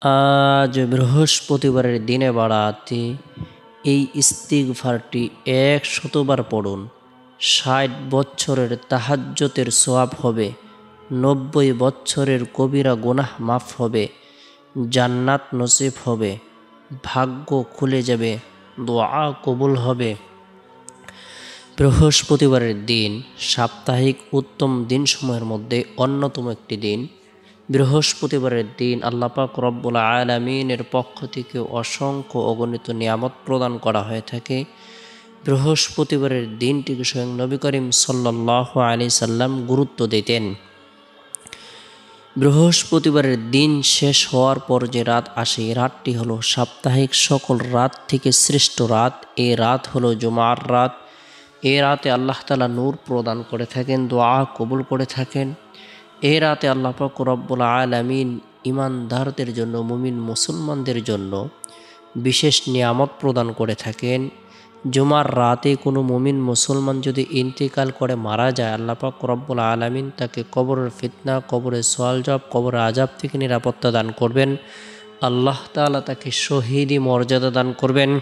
আজ বৃহস্পতিবারের দিনে বাড়াতে এই ইস্তিগফারটি ১০০বার পড়ুন। ৬০ বছরের তাহাজ্জুদের সওয়াব হবে, ৯০ বছরের কবিরা গুনাহ মাফ হবে, জান্নাত নসিব হবে, ভাগ্য খুলে যাবে, দোয়া কবুল হবে। বৃহস্পতিবারের দিন সাপ্তাহিক উত্তম দিনসমূহের মধ্যে অন্যতম একটি দিন। বৃহস্পতিবারের দিন আল্লাহ পাক রব্বুল আলামিনের পক্ষ থেকে অসংখ্য অগণিত নিয়ামত প্রদান করা হয়ে থাকে। বৃহস্পতিবারের দিনটিকে স্বয়ং নবী করিম সাল্লাল্লাহু আলাইহি সাল্লাম গুরুত্ব দিতেন। বৃহস্পতিবারের দিন শেষ হওয়ার পর যে রাত আসে, এই রাতটি হলো সাপ্তাহিক সকল রাত থেকে শ্রেষ্ঠ রাত। এই রাত হলো জুমার রাত। এই রাতে আল্লাহ তাআলা নূর প্রদান করে থাকেন, দোয়া কবুল করে থাকেন। এই রাতে আল্লাহ পাক রব্বুল আলামিন ঈমানদারদের জন্য, মুমিন মুসলমানদের জন্য বিশেষ নিয়ামত প্রদান করে থাকেন। জুমার রাতে কোনো মুমিন মুসলমান যদি ইন্তেকাল করে মারা যায়, আল্লাহ পাক রব্বুল আলামিন তাকে কবরের ফিতনা, কবরের সওয়াল জবাব, কবরের আযাব থেকে নিরাপত্তা দান করবেন। আল্লাহ তাআলা তাকে শহীদি মর্যাদা দান করবেন।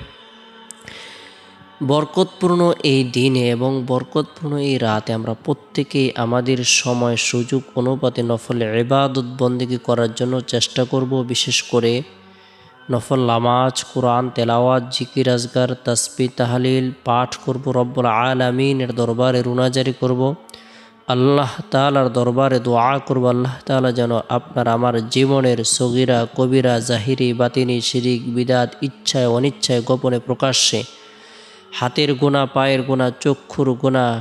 বরকতপূর্ণ এই দিনে এবং বরকতপূর্ণ এই রাতে আমরা প্রত্যেকেই আমাদের সময় সুযোগ অনুপাতে নফল ইবাদত বন্দেগী করার জন্য চেষ্টা করব। বিশেষ করে নফল নামাজ, কোরআন তেলাওয়াত, জিকির আজগার, তাসবিহ তাহলিল পাঠ করব। রব্বুল আলামিনের দরবারে রুনাজারি করব, আল্লাহ তাআলার দরবারে দোয়া করব। আল্লাহ তাআলা যেন আপনার আমার জীবনের সগীরা কবিরা, জাহিরি বাতিনি, শিরিক বিদাত, ইচ্ছায় অনিচ্ছায়, গোপনে প্রকাশ্যে, হাতের গুনাহ, পায়ের গুনাহ, চক্ষুর গুনাহ,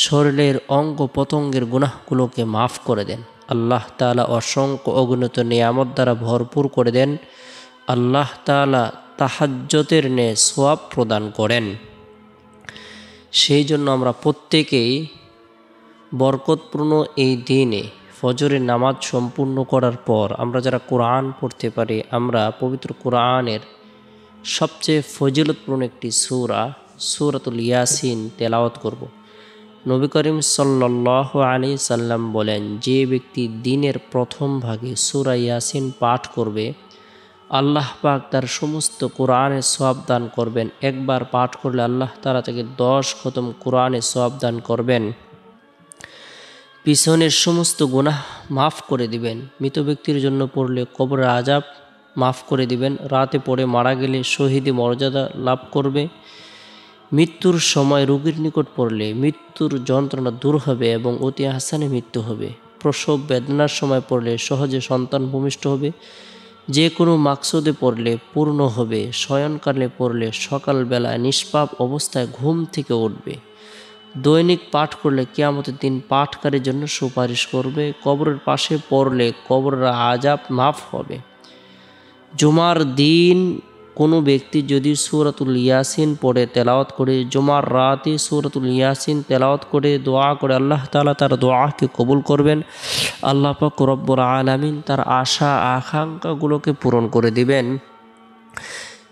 শরীরের অঙ্গ প্রত্যঙ্গের গুনাহগুলোকে মাফ করে দেন। আল্লাহ তাআলা অসংখ্য অগণিত নিয়ামত দ্বারা ভরপুর করে দেন। আল্লাহ তাআলা তাহাজ্জুদের ন্যায় সওয়াব প্রদান করেন। সেই জন্য আমরা প্রত্যেকেই বরকতপূর্ণ এই দিনে ফজরের নামাজ সম্পূর্ণ করার পর আমরা যারা কোরআন পড়তে পারি, আমরা পবিত্র কোরআনের সবচেয়ে ফজিলতপূর্ণ একটি সূরাতুল ইয়াসিন তেলাওয়াত করব। নবী করিম সাল্লাল্লাহু আলাইহি সাল্লাম বলেন, যে ব্যক্তি দিনের প্রথম ভাগে সূরা ইয়াসিন পাঠ করবে, আল্লাহ পাক তার সমস্ত কোরআনের সওয়াব দান করবেন। একবার পাঠ করলে আল্লাহ তাআলা তাকে 10 খতম কোরআনের সওয়াব দান করবেন। পিছনের সমস্ত গুনাহ মাফ করে দিবেন। মৃত ব্যক্তির জন্য পড়লে কবরের আযাব মাফ করে দিবেন। রাতে পড়ে মারা গেলে শহীদি মর্যাদা লাভ করবে। মৃত্যুর সময় রোগীর নিকট পড়লে মৃত্যুর যন্ত্রণা দূর হবে এবং অতি আসানে মৃত্যু হবে। প্রসব বেদনার সময় পড়লে সহজে সন্তান ভূমিষ্ঠ হবে। যে কোনো মাকসুদে পড়লে পূর্ণ হবে। শয়নকালে পড়লে সকালবেলা নিষ্পাপ অবস্থায় ঘুম থেকে উঠবে। দৈনিক পাঠ করলে কিয়ামতের দিন পাঠকারীর জন্য সুপারিশ করবে। কবরের পাশে পড়লে কবরের আযাব মাফ হবে। জুমার দিন কোনো ব্যক্তি যদি সূরাতুল ইয়াসিন পড়ে তেলাওয়াত করে, জুমার রাতে সূরাতুল ইয়াসিন তেলাওয়াত করে দোয়া করে, আল্লাহ তাআলা তার দোয়াকে কবুল করবেন। আল্লাহ পাক রব্বুল আলামিন তার আশা আকাঙ্ক্ষাগুলোকে পূরণ করে দিবেন।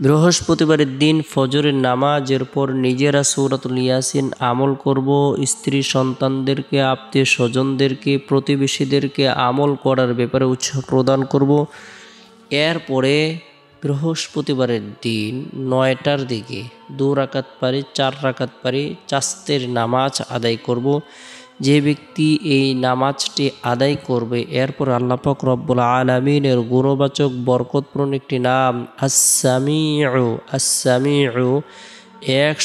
বৃহস্পতিবারের দিন ফজরের নামাজের পর নিজেরা সূরাতুল ইয়াসিন আমল করব। স্ত্রী সন্তানদেরকে, আত্মীয় স্বজনদেরকে, প্রতিবেশীদেরকে আমল করার ব্যাপারে উৎসাহ প্রদান করব। এরপরে বৃহস্পতিবারের দিন 9টার দিকে 2 রাকাত পারি, 4 রাকাত পারি চাস্তের নামাজ আদায় করব। যে ব্যক্তি এই নামাজটি আদায় করবে, এরপর আল্লাহ পাক রব্বুল আলামিনের গুণবাচক বরকতপূর্ণ একটি নাম আস-সামিউ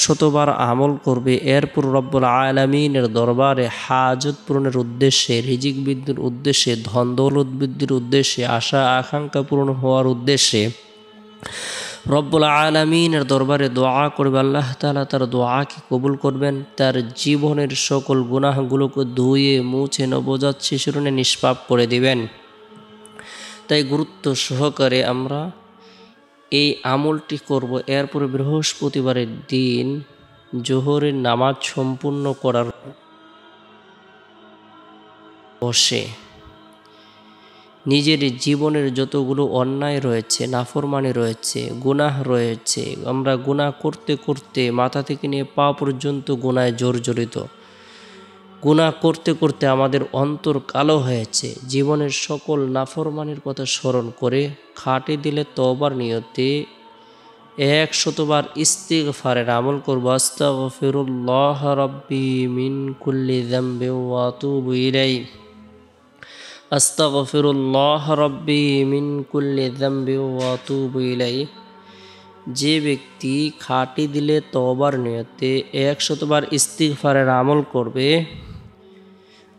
100বার আমল করবে। এরপর রব্বুল আলামিনের দরবারে হাজত পূরণের উদ্দেশ্যে, রিজিক বৃদ্ধির উদ্দেশ্যে, ধন দৌলত বৃদ্ধির উদ্দেশ্যে, আশা আকাঙ্ক্ষা পূরণ হওয়ার উদ্দেশ্যে রব্বুল আলামিনের দরবারে দোয়া করবে। আল্লাহ তাআলা তার দোয়াকে কবুল করবেন। তার জীবনের সকল গুনাহগুলোকে ধুয়ে মুছে নবজাত শিশুর ন্যায় নিষ্পাপ করে দিবেন। তাই গুরুত্ব সহকারে আমরা এই আমলটি করব। এরপরে বৃহস্পতিবারের দিন জোহরের নামাজ সম্পূর্ণ করার বসে নিজের জীবনের যতগুলো অন্যায় রয়েছে, নাফরমানি রয়েছে, গুনাহ রয়েছে, আমরা গুনাহ করতে করতে মাথা থেকে নিয়ে পা পর্যন্ত গুনায় জর্জরিত, গুনাহ করতে করতে আমাদের অন্তর কালো হয়েছে। জীবনের সকল নাফরমানির কথা স্মরণ করে খাঁটি দিলে তওবার নিয়তে 100বার ইস্তিগফারের আমল করব। আস্তাগফিরুল্লাহ রাব্বি মিন কুল্লি যামবি ওয়া আতুবু ইলাইহি। আস্তাগফিরুল্লাহ রাব্বি মিন কুল্লি যামবি ওয়া আতুবু ইলাইহি। যে ব্যক্তি খাঁটি দিলে তওবার নিয়তে 100বার ইস্তিগফারের আমল করবে,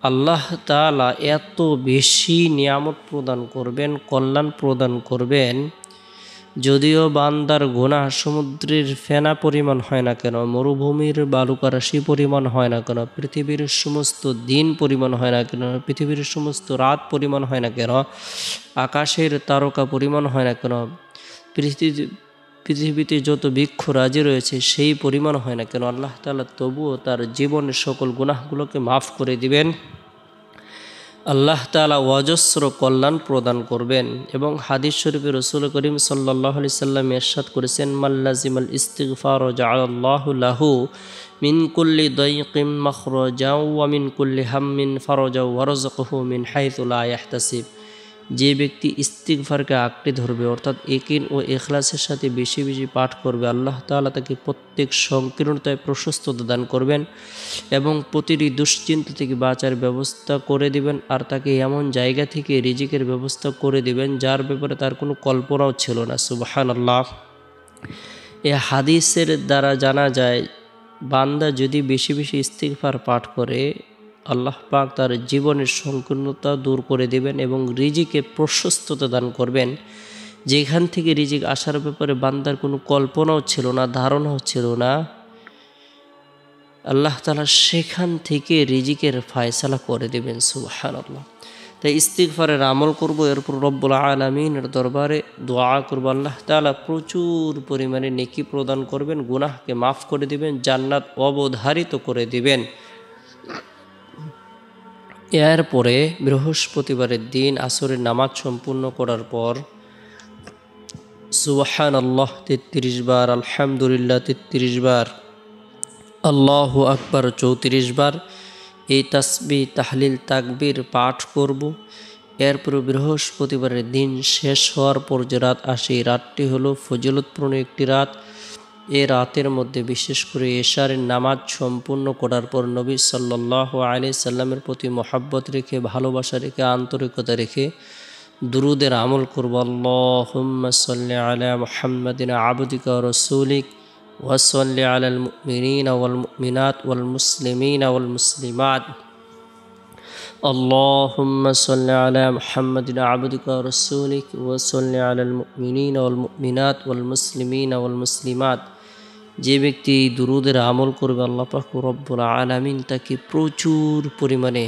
আল্লাহ তাআলা এত বেশি নিয়ামত প্রদান করবেন, কল্যাণ প্রদান করবেন। যদিও বান্দার গুনাহ সমুদ্রের ফেনা পরিমাণ হয় না কেন, মরুভূমির বালুকারাশি পরিমাণ হয় না কেন, পৃথিবীর সমস্ত দিন পরিমাণ হয় না কেন, পৃথিবীর সমস্ত রাত পরিমাণ হয় না কেন, আকাশের তারকা পরিমাণ হয় না কেন, পৃথিবীতে যত বৃক্ষরাজি রয়েছে সেই পরিমাণ হয় না কেন, আল্লাহ তাআলা তবুও তার জীবনের সকল গুনাহগুলোকে মাফ করে দিবেন। আল্লাহ তাআলা অজস্র কল্যাণ প্রদান করবেন। এবং হাদিস শরীফে রাসূল করিম সাল্লাল্লাহু আলাইহি সাল্লাম ইরশাদ করেছেন, মাল্লাজিমাল ইস্তিগফার জাআলাল্লাহু লাহু মিন কুল্লি দাইকিম মাখরাজা ওয়া মিন কুল্লি হাম্মিন ফারাজা ওয়া রাযাকাহু মিন হাইথু লা ইয়াহতাসিব। যে ব্যক্তি ইস্তিগফারকে আঁকড়ে ধরবে, অর্থাৎ ইয়াকিন ও ইখলাসের সাথে বেশি বেশি পাঠ করবে, আল্লাহ তাআলা তাকে প্রত্যেক সংকীর্ণতায় প্রশস্ততা দান করবেন এবং প্রতিটি দুশ্চিন্তা থেকে বাঁচার ব্যবস্থা করে দিবেন। আর তাকে এমন জায়গা থেকে রিজিকের ব্যবস্থা করে দিবেন যার ব্যাপারে তার কোনো কল্পনাও ছিল না। সুবহানাল্লাহ। এ হাদিসের দ্বারা জানা যায়, বান্দা যদি বেশি বেশি ইস্তিগফার পাঠ করে, আল্লাহ পাক তার জীবনের সংকীর্ণতা দূর করে দেবেন এবং রিজিকে প্রশস্ততা দান করবেন। যেখান থেকে রিজিক আসার ব্যাপারে বান্দার কোনো কল্পনাও ছিল না, ধারণাও ছিল না, আল্লাহ তাআলা সেখান থেকে রিজিকের ফায়সালা করে দেবেন। সুবহানাল্লাহ। তাই ইস্তিগফারের আমল করব, এরপর রব্বুল আলামিনের দরবারে দোয়া করব, আল্লাহ তাআলা প্রচুর পরিমাণে নেকি প্রদান করবেন, গুনাহকে মাফ করে দিবেন, জান্নাত অবধারিত করে দিবেন। এরপরে বৃহস্পতিবারের দিন আসরের নামাজ সম্পূর্ণ করার পর সুবহানাল্লাহ 33 বার, আলহামদুলিল্লাহ 33 বার, আল্লাহু আকবার 34 বার, এই তাসবিহ তাহলিল তাকবীর পাঠ করব। এরপরে বৃহস্পতিবারের দিন শেষ হওয়ার পর যে রাত আসে, এই রাতটি হলো ফজিলতপূর্ণ একটি রাত। এ রাতের মধ্যে বিশেষ করে এশারের নামাজ সম্পূর্ণ করার পর নবী সাল্লাল্লাহু আলাইহি সাল্লামের প্রতি মহাব্বত রেখে, ভালোবাসা রেখে, আন্তরিকতা রেখে দুরুদের আমল করব। আল্লাহুম্মা সাল্লি আলা মুহাম্মাদিন আবদিকা ওয়া রাসূলিক ওয়া সাল্লি আলাল মুমিনিনা ওয়াল মুমিনাত ওয়াল মুসলিমিনা ওয়াল মুসলিমাত। আল্লাহুম্মা সাল্লি আলা মুহাম্মাদিন আবদিকা ওয়া রাসূলিক ওয়া সাল্লি আলাল মুমিনিনা ওয়াল মুমিনাত ওয়াল মুসলিমিনা ওয়াল মুসলিমাত। যে ব্যক্তি এই দুরুদের আমল করবে, আল্লাহ পাক রব্বুল আলামিন তাকে প্রচুর পরিমাণে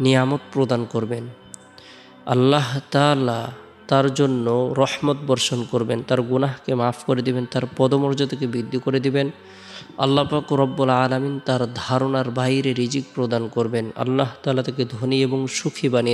নিয়ামত প্রদান করবেন। আল্লাহ তাআলা তার জন্য রহমত বর্ষণ করবেন, তার গুনাহকে মাফ করে দিবেন, তার পদমর্যাদাকে বৃদ্ধি করে দিবেন। আল্লাহ পাক রব্বুল আলামিন তার ধারণার বাইরে রিজিক প্রদান করবেন। আল্লাহ তাআলা তাকে ধনী এবং সুখী বানিয়ে